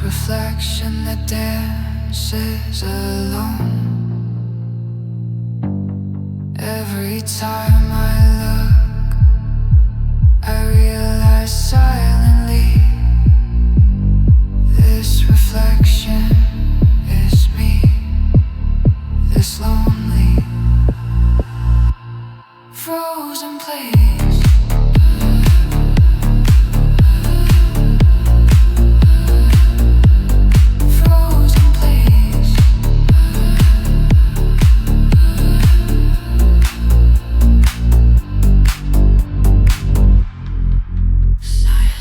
reflection that dances alone. Every time I look, I realize silently this reflection is me, this lonely, frozen place. Silence.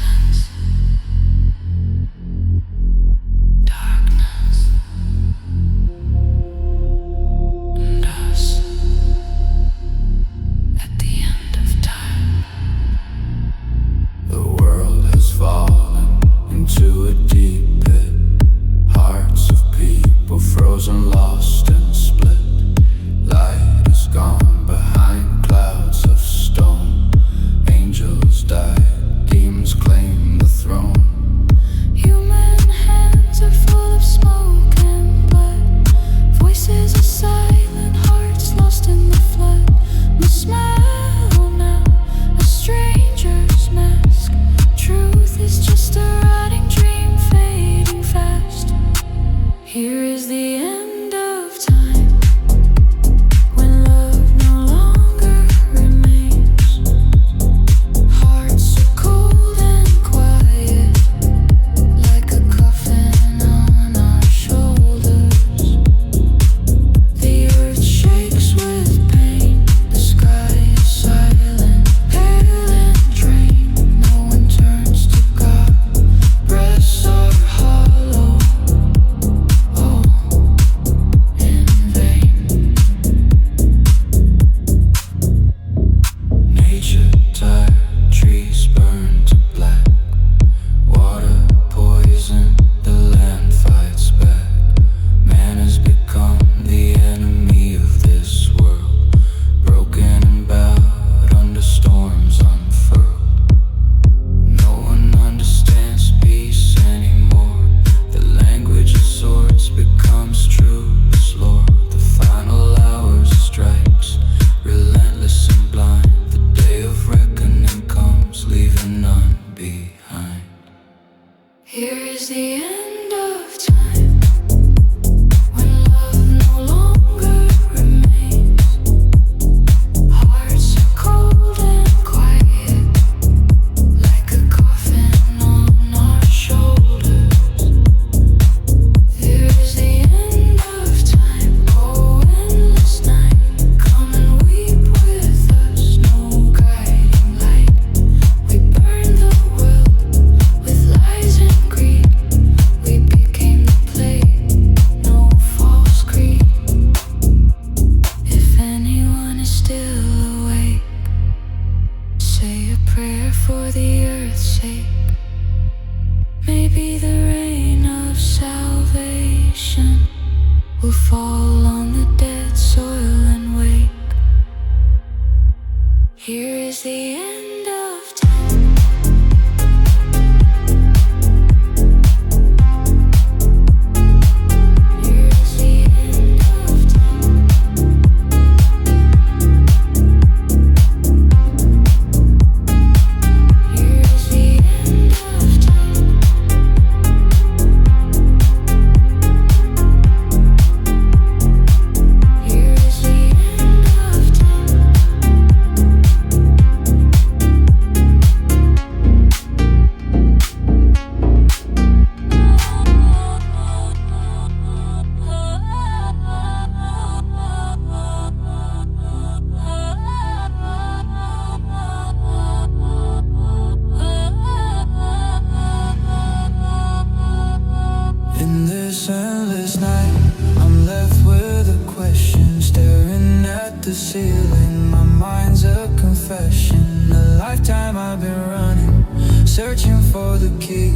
In this endless night, I'm left with a question, staring at the ceiling. My mind's a confession, a lifetime I've been running, searching for the key.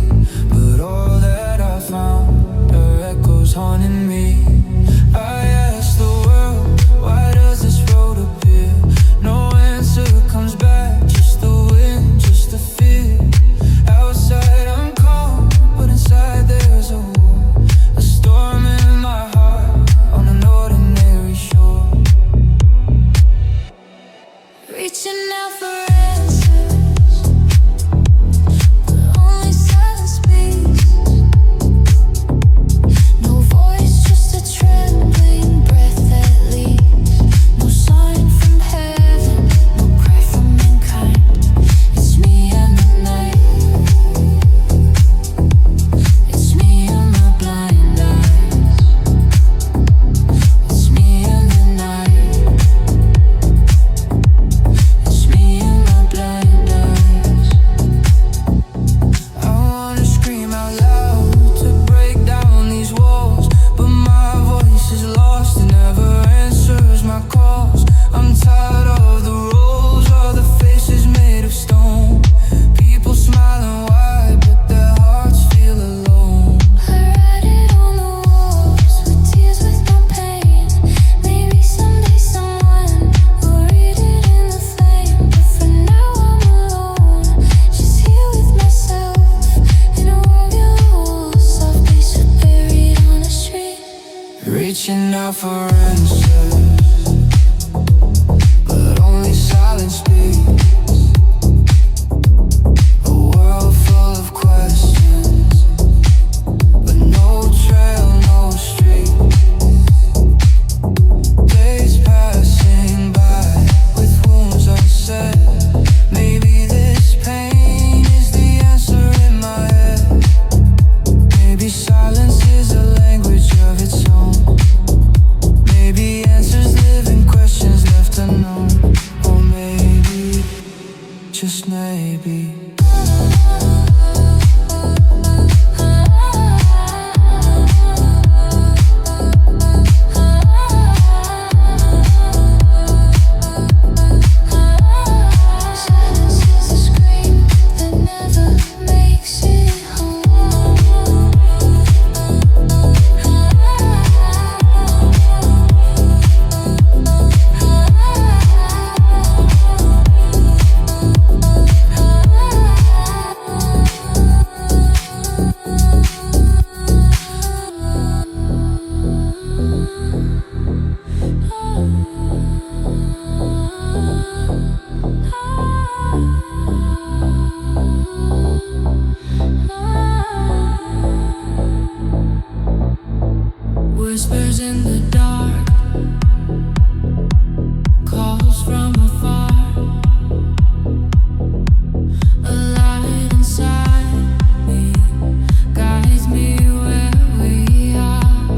But all that I found are echoes haunting me. I ask the world, why does this road appear? No answer comes back, just the wind, just the fear. Outside I'm calm, but inside there's a war, a storm in my heart on an ordinary shore. Reaching out for answers, but only silence speaks. No voice, just a trembling breath that leaves. No sign from heaven, no cry from mankind. It's me and the night. It's me and my blind eyes. It's me and the night. It's me and my blind eyes. I wanna scream out loud to break down these walls, but my voice is lost, it never answers my calls. I'm tired of the roles, all the faces made of stone. People smiling wide, but their hearts feel alone. I write it on the walls with tears, with my pain. Maybe someday someone will read it in the flame. But for now I'm alone, just here with myself, in a world below, soft place buried on the street. Reaching out for answers, but only silence speaks. A world full of questions, but no trail, no street. Days passing by with wounds unsaid. Maybe this pain is the answer in my head. Maybe silence is a language of its own. Maybe answers live in questions left unknown. Or maybe, just maybe. Silence is a scream that never makes it home. Whispers in the dark, calls from afar. A light inside me guides me where we are.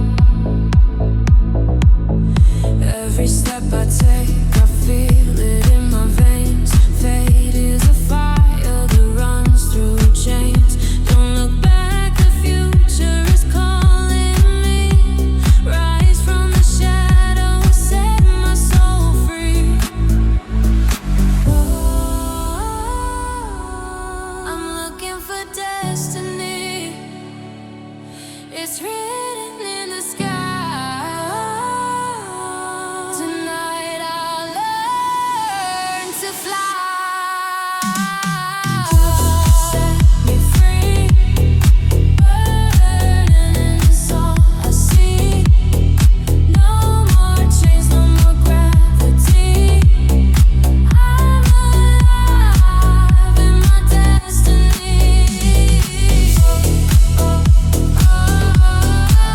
Every step I take, I feel it in my veins. Fate is a fire that runs through chains. Don't look back, the future is calling me. Rise from the shadows, set my soul free. Oh, I'm looking for destiny. It's written in the sky. Tonight I'll learn to fly. Set me free, burning is all I see. No more chains, no more gravity. I'm alive in my destiny. Oh, oh, oh.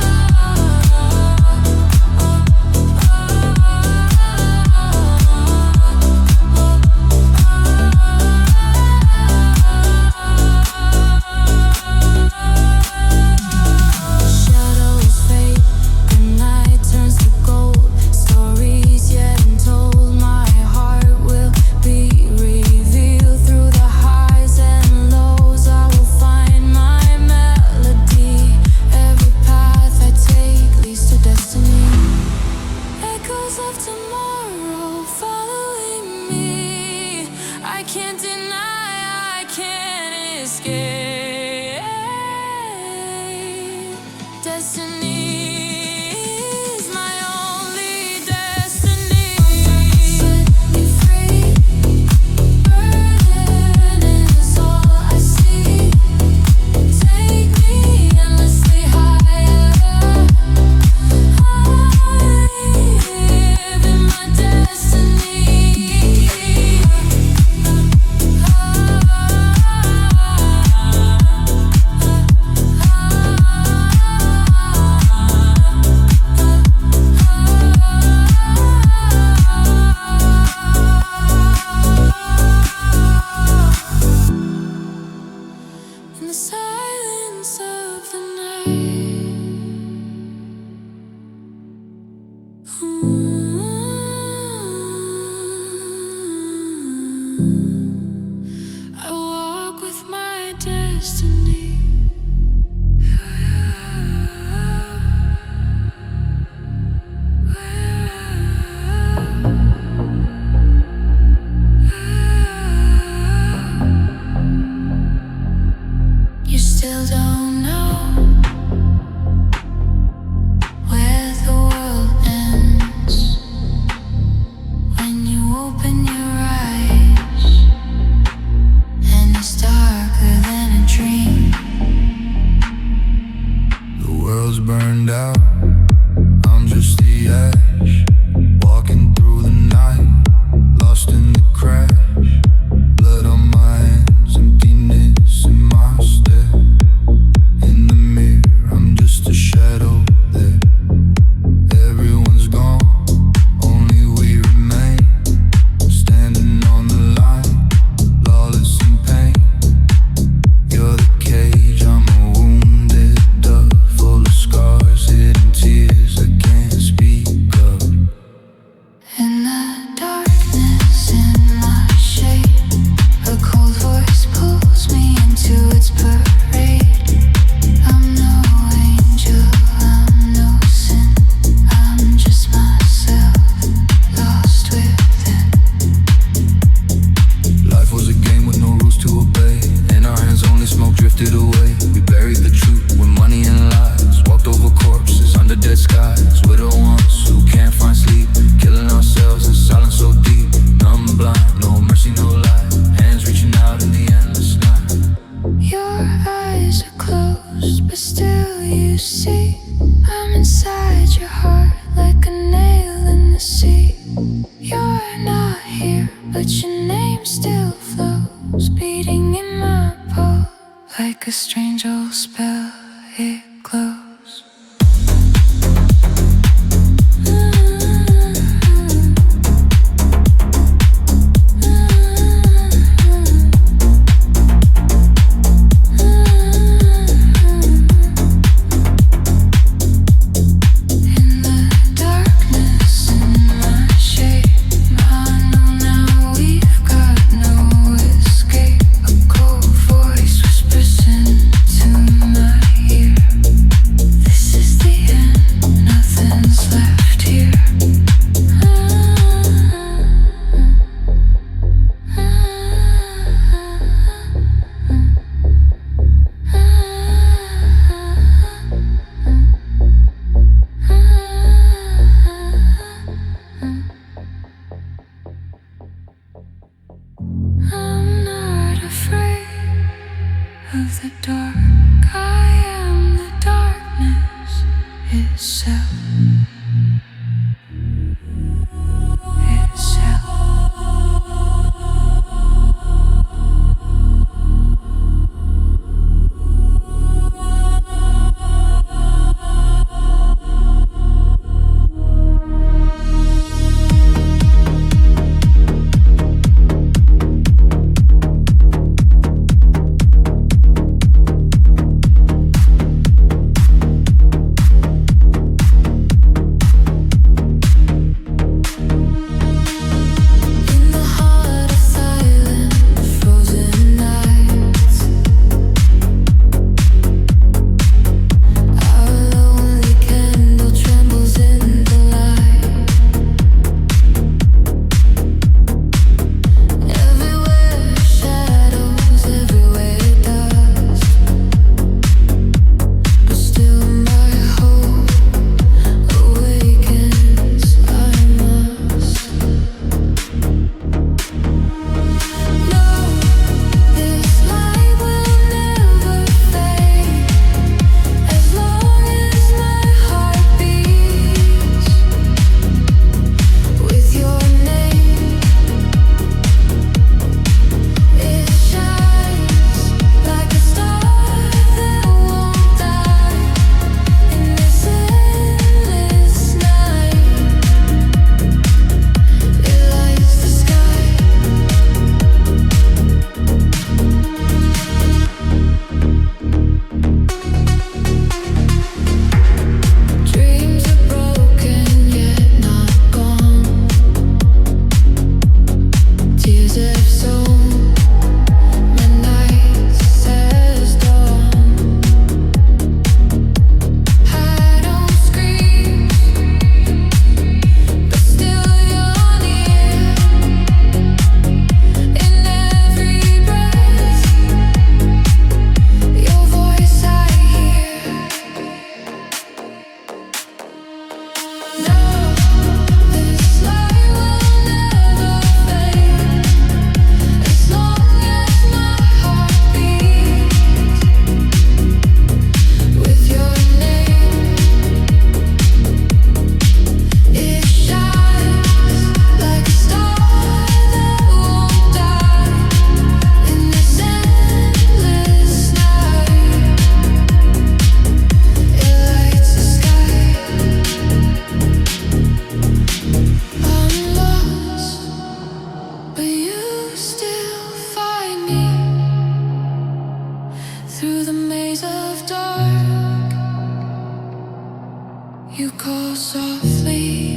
You call softly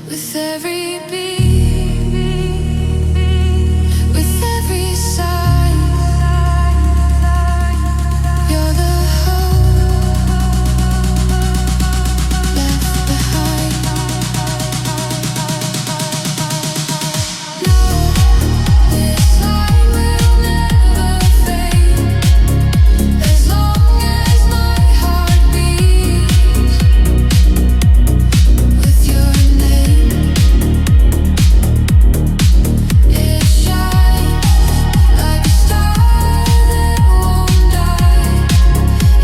with every beat, with every sigh. You're the hope left behind. No, this light will never fade as long as my heart beats with your name. It shines like a star that won't die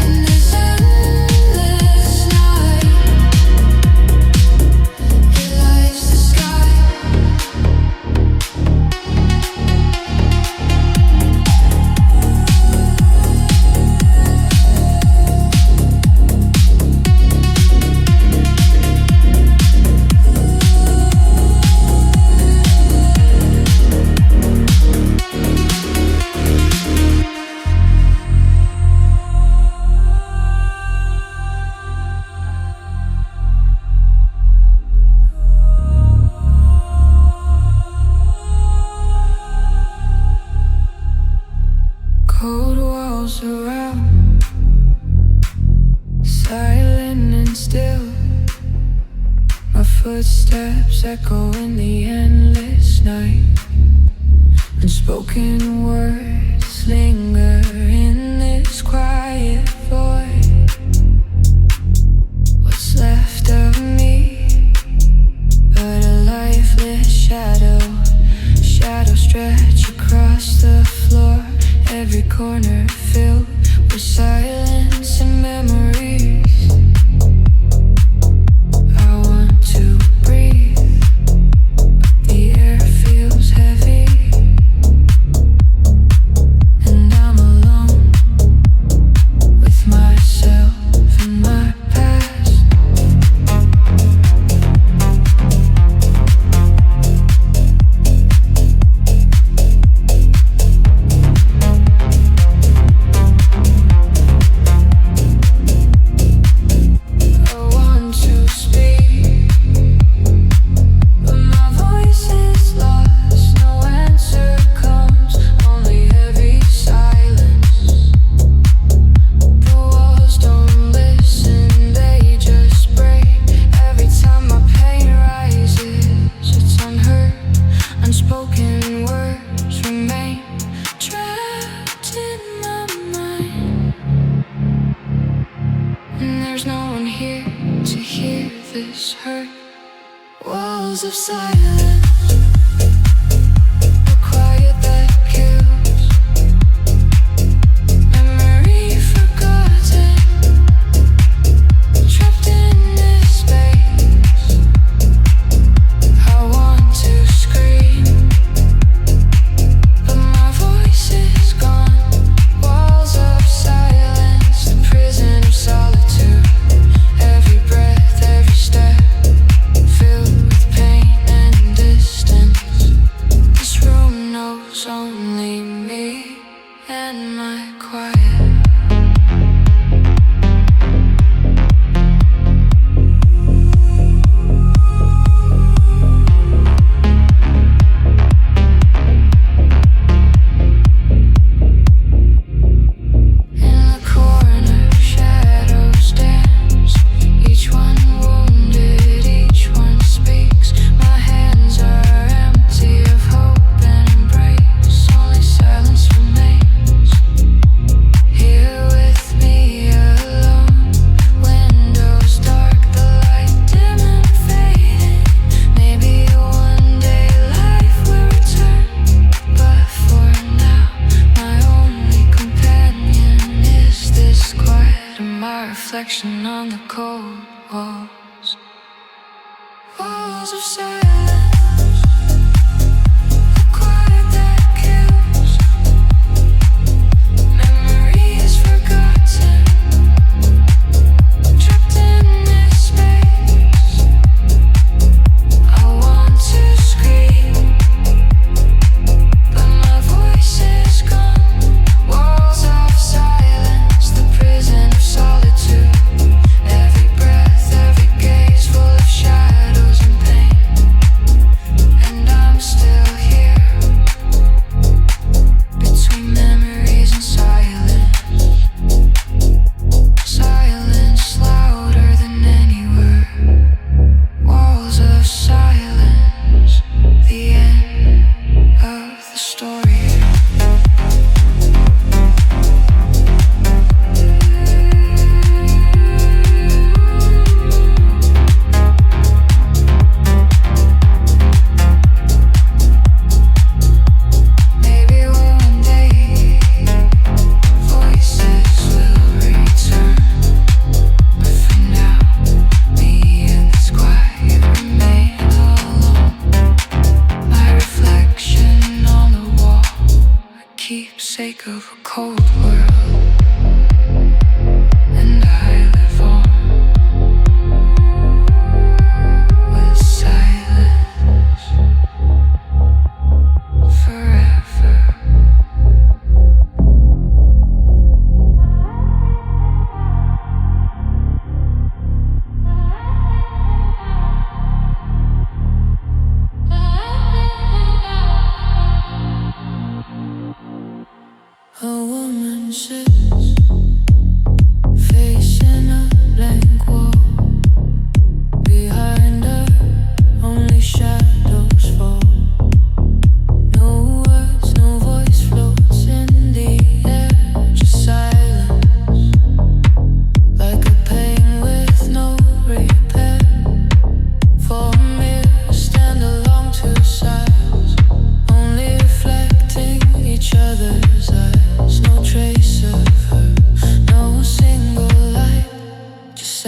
in this endless night. It lights the sky. Cold walls around, silent and still. My footsteps echo in the endless night. Unspoken words linger in this quiet void. What's left of me but a lifeless shadow? Shadows stretch across the floor, every corner filled with silence and memories. I want to breathe, but the air feels heavy, and I'm alone with myself and my past. I want to speak, but my voice is lost. No answer comes, only heavy silence. The walls don't listen, they just break. Every time my pain rises, it's unheard. Unspoken words remain trapped in my mind, and there's no one here to hear this hurt. Walls of silence, a quiet that kills. Memory forgotten, trapped in this space. I want to scream, but my voice is gone. Walls of silence, the prison of solitude. Every breath, every step, filled with pain and distance. This room knows only me and my quiet. In the corner, shadows dance, each one wounded, each one speaks. My hands are empty of hope and embrace, only silence remains. Here with me alone, windows dark, the light dim and fading. Maybe one day life will return, but for now, my only companion is this quiet and my reflection on the cold walls. Walls of silence, a quiet that kills. Memory is forgotten, trapped in this space. I want to scream, but my voice is gone. Walls of silence, the prison of solitude. Every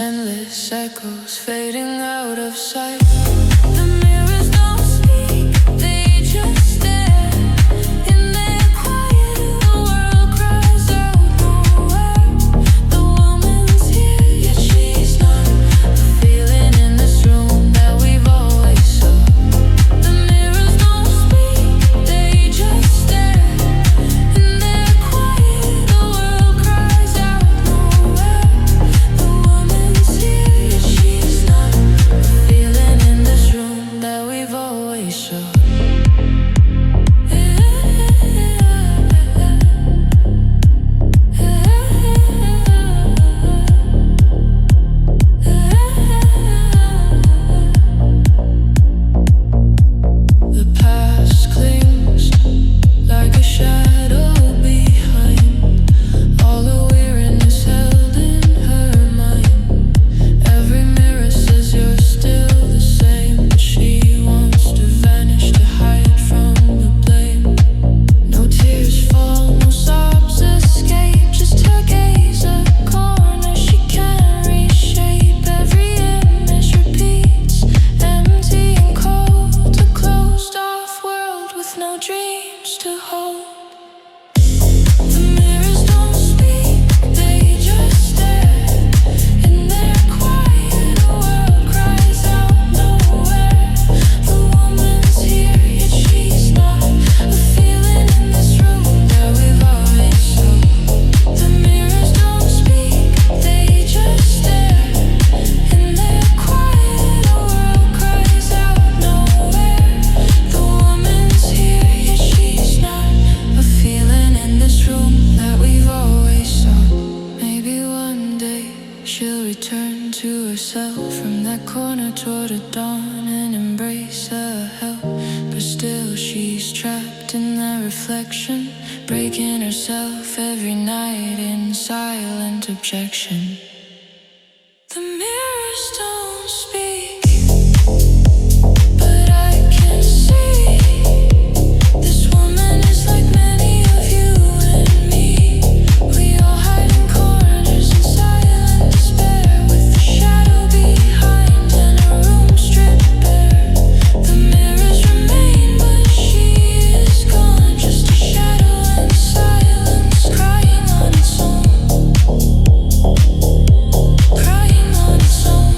endless echoes fading out of sight. The mirrors don't speak, they just stare. In their quiet, the world cries out nowhere. The woman's here, yet she's not. The feeling in this room that we've always sought. The mirrors don't speak, they just stare. In their quiet, the world cries out nowhere. The woman's here, yet she's not. The feeling in this room that we've always sought. The past clings like a shadow behind. All the weariness held in her mind. Every mirror says you're still the same, but she wants to vanish to hide from the blame. No tears fall, no sobs escape, just her gaze a corner she can't reshape. Every image repeats, empty and cold, a closed off world with no dreams to hold. The mirrors don't speak, they just stare. In their quiet, the world cries out nowhere. The woman's here, yet she's not. A feeling in this room that we've always sought. The mirrors don't speak, they just stare. In their quiet, the world cries out nowhere. The woman's here, yet she's not. A feeling in this room that we've always sought. Maybe one day she'll return to herself from that corner toward the dawn and embrace her help. But still she's trapped in that reflection, breaking herself every night in silent objection. The mirrors don't speak, but I can see this woman is like many of you and me. We all hide in corners in silent despair, with a shadow behind and a room stripped bare. The mirrors remain, but she is gone, just a shadow and silence crying on its own. Crying on its own.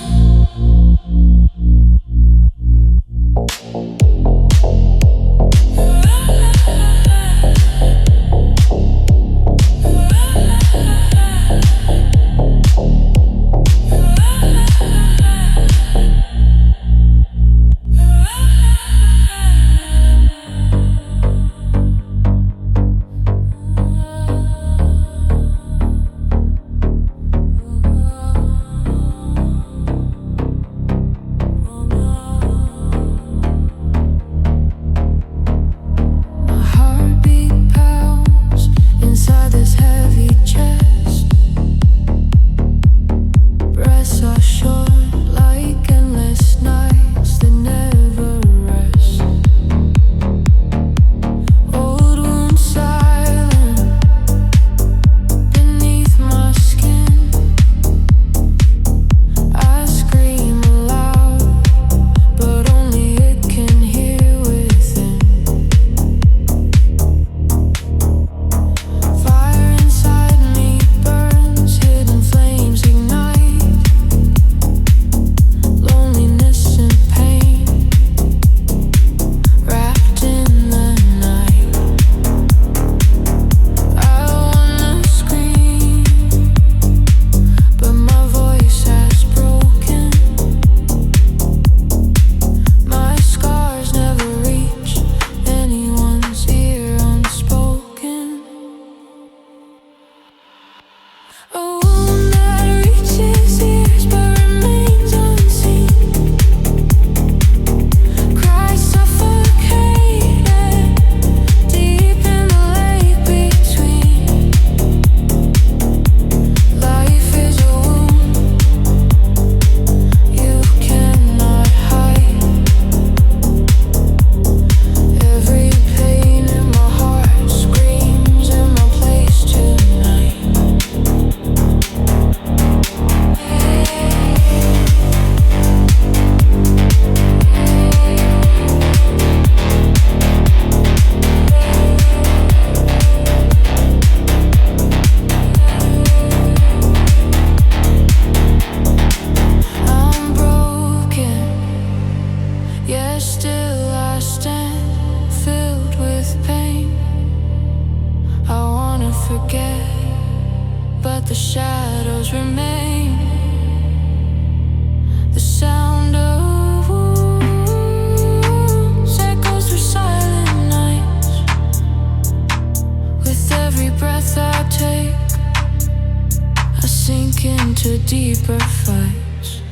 deeper fights.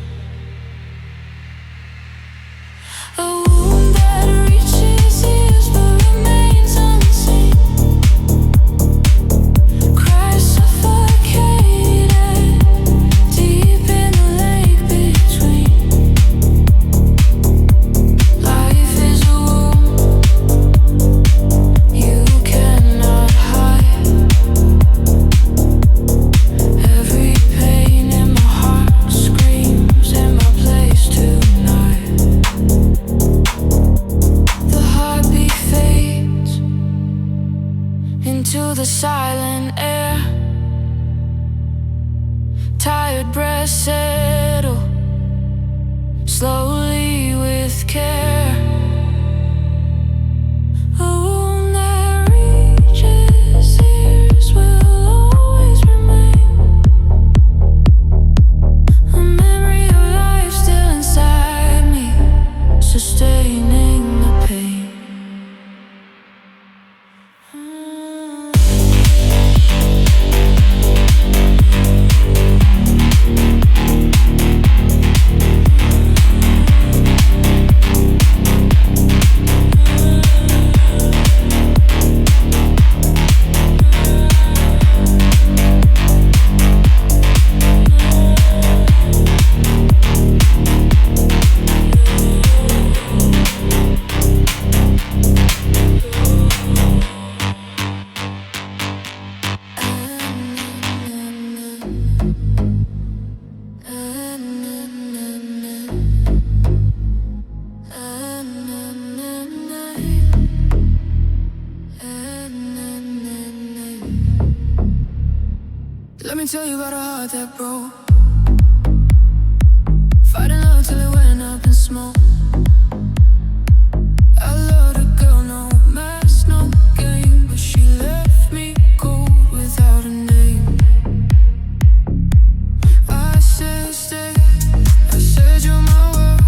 A wound that reaches ears but remains unseen. Cries suffocated deep in the lake between. Life is a wound you cannot hide. Every pain in my heart screams in my place tonight. The heartbeat fades into the silent air. Tired breaths settle slowly with care. A wound that reaches ears will always remain. A memory of life still inside me, sustaining the pain. Let me tell you about a heart that broke. Fighting love till it went up in smoke. I loved a girl, no mask, no game, but she left me cold without a name. I said stay, I said you're my world.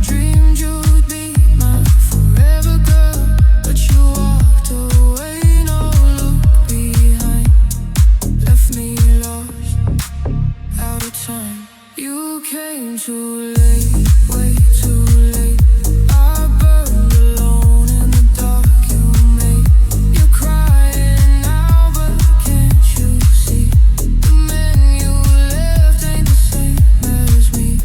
Dreamed you'd be my forever girl, but you walked away, no look behind. Left me lost, out of time. You came too late, way too late. I burned alone in the dark you made. You're crying now, but can't you see? The man you left ain't the same as me.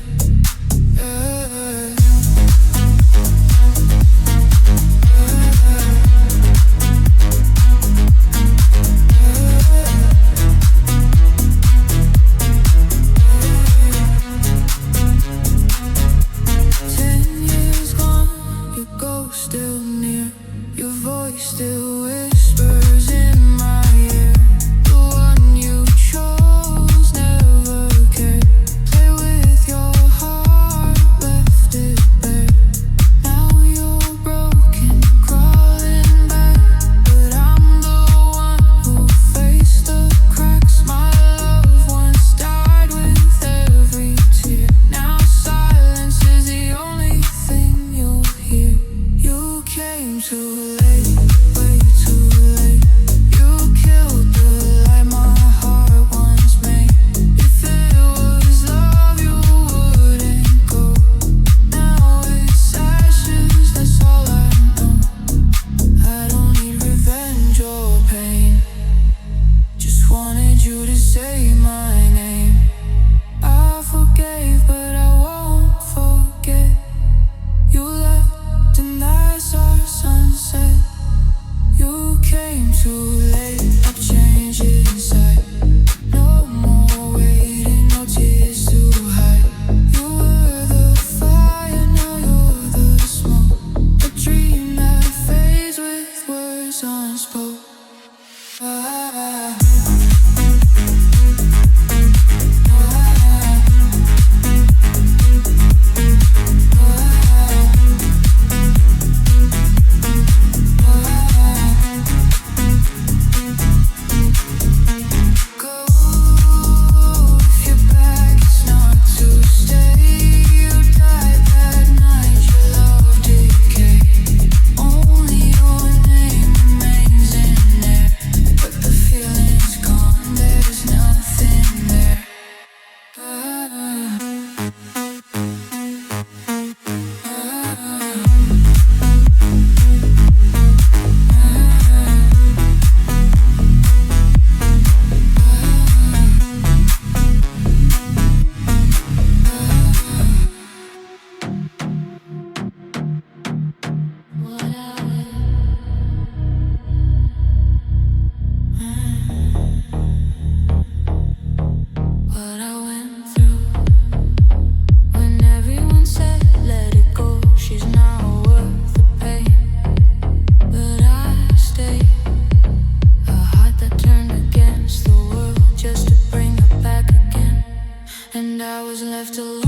and I was left alone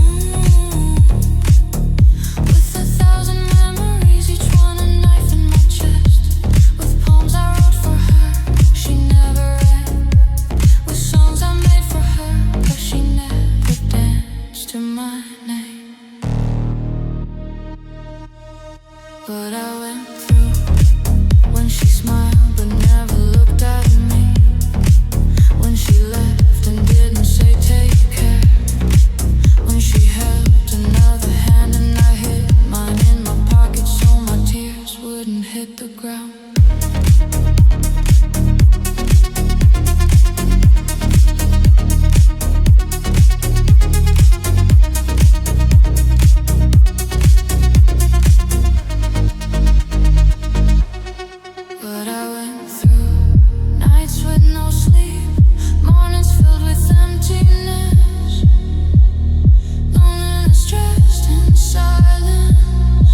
with 1,000 memories, each one a knife in my chest, with poems I wrote for her, she never read, with songs I made for her, but she never danced to my name. But I went through when she smiled but never looked at me, when she left and didn't say take care, when she held another hand and I hid mine in my pocket so my tears wouldn't hit the ground. But I went through nights with no sleep, mornings filled with emptiness, loneliness dressed in silence,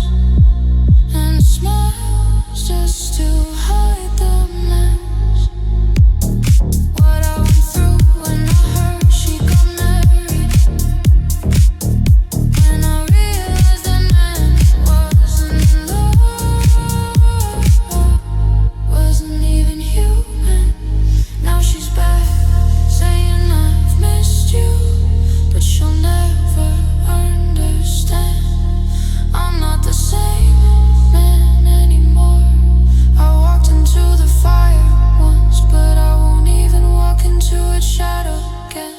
and smiles just to hide the mess. What I went through when I heard she got married, when I realized that man wasn't love, wasn't even human. Now she's back saying I've missed you, but she'll never understand. I'm not the same man anymore. I walked into the fire once, but I won't even walk into its shadow again.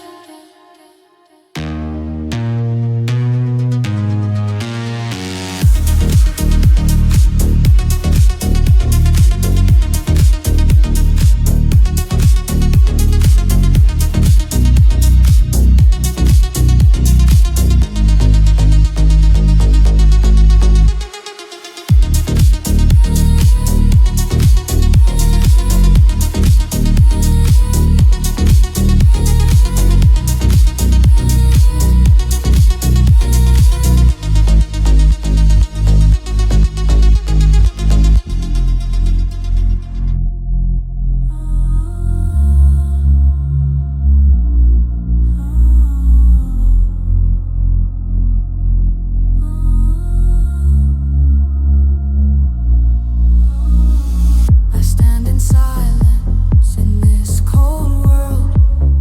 I stand in silence in this cold world,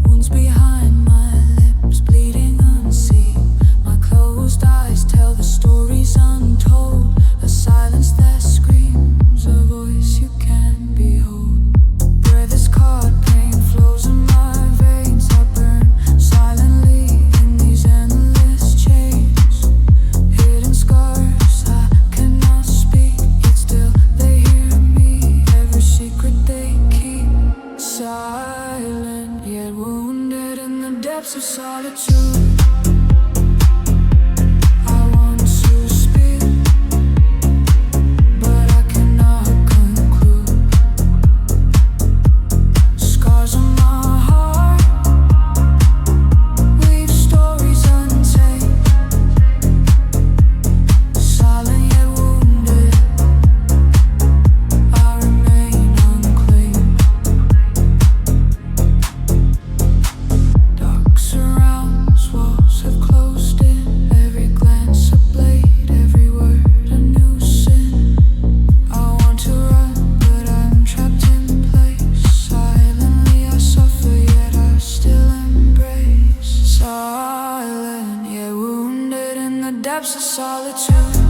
wounds behind my lips bleeding unseen. My closed eyes tell the stories untold, a silence that screams, a voice you can't behold. Breath is caught, pain flows in my veins, I burn silently in these endless chains. Hidden scars, I cannot speak, yet still they hear me, every secret they keep. Silent, yet wounded in the depths of solitude. I want to speak, but I cannot conclude. Scars on my heart weave stories untamed. Silent yet wounded, I remain unclaimed. Dark surrounds, walls have closed in, every glance a blade, every word a new sin. I want to run, but I'm trapped in place. Silently I suffer, yet I still embrace. Silent, yet wounded in the depths of solitude.